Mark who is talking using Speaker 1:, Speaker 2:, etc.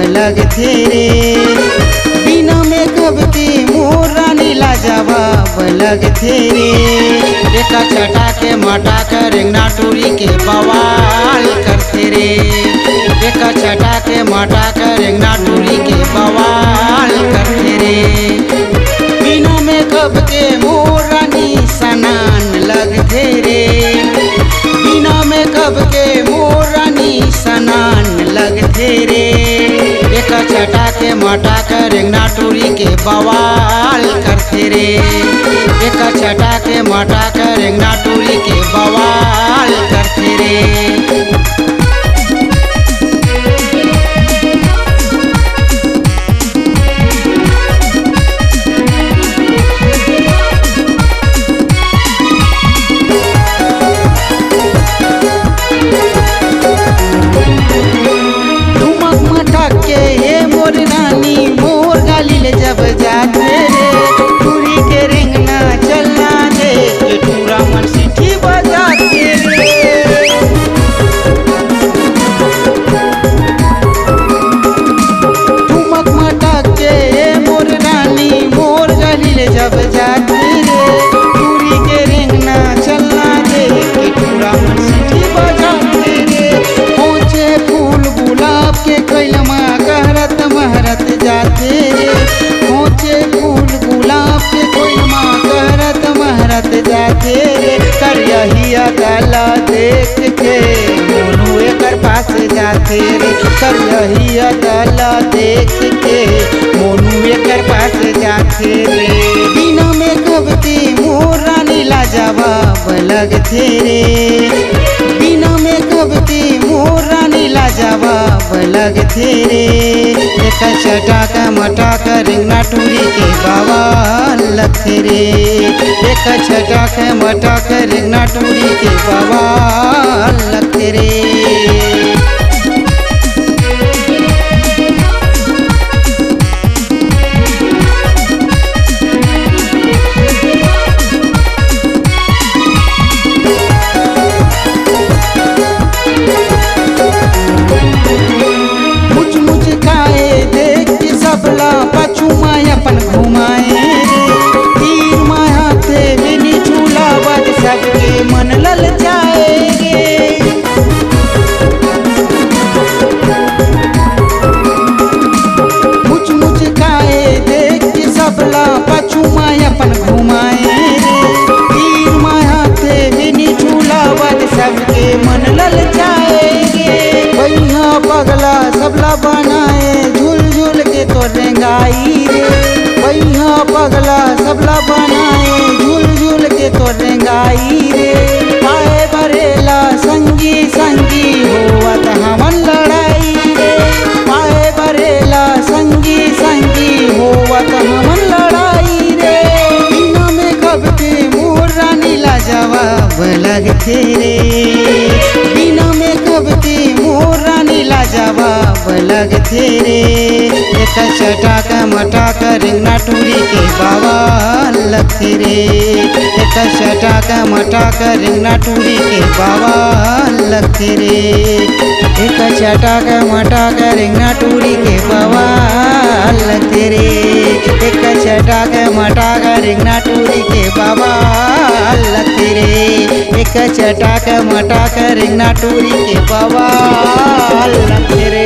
Speaker 1: लगथे रे बिना मेकअप के मोर रानी लाजवाब लगथे रे। देखा छटा के मटा कर रेंगना टूरी के बवाल करथे रे। देखा छटा के मटा कर रेंगना टूरी के बवाल करथे रे। बिना मेकअप के मोर रानी सनान लगथे रे। बिना मेकअप के मोर रानी सनान लगथे रे। देखा छटा के मटा कर रेंगना टूरी के बवाल करथे रे। देखा छटा के मटा कर रेंगना टूरी के बवाल करथे रे। जब जाते रे टूरी के रेंगना चलना दे टूरा मन सीटी बजाते रे। ठुमक मटक के मोर रानी मोर गलिल जब जाते रे टूरी के रेंगना चलना दे टूरा मन सीटी बजाते रे। पहुँचे फूल गुलाब के कैलमा कहरत महरत जाते रे। पहुँचे फूल गुलाब के कोइलमा कहरत महरत जाते रे। करिया काला देख के मोनू एकर पास जाते रे। करिया काला देख के मोनू एकर पास जाते रे। बिना मेकअप के मोर रानी लाजवाब लगथे रे। बिना मेकअप के मोर रानी लाजवाब लगथे रे। देखा छटा का मटा का रेंगना टूरी के बवाल लगथे रे। देखा छटा का मटा का रेंगना टूरी के बवाल लगथे रे। सबला पछू माया अपन घुमाए रे। तीर माया थे बिनी झूला बद सबके मन लल जाए रे। मुझ खाए देख के सबला पछू माया अपन घुमाए रे। तीर माया थे बिनी झूला बद सबके मन लल जाए रे। भैया पगला सबला बनाए झूल झूल के तो रेंगाई रे। भैया पगला सबला बनाए झूल झूल के तो रेंगाई रे। पाए बरेला संगी संगी होवत हमन लड़ाई रे। पाए बरेला संगी संगी होवत हमन लड़ाई रे। बिना मेकअप के मोर रानी लाजवाब लगथे रे। बिना मेकअप के मोर रानी लाजवाब लगथे रे। देखा छटा का मटा का रेंगना टूरी के बवाल लगथे रे। देखा छटा का मटा का रेंगना टूरी के बवाल लगथे रे। देखा छटा का मटा का रेंगना टूरी के बवाल लगथे रे। देखा छटा का मटा का रेंगना टूरी के बवाल लगथे रे। देखा छटा का मटा का रेंगना टूरी के बवाल लगथे रे।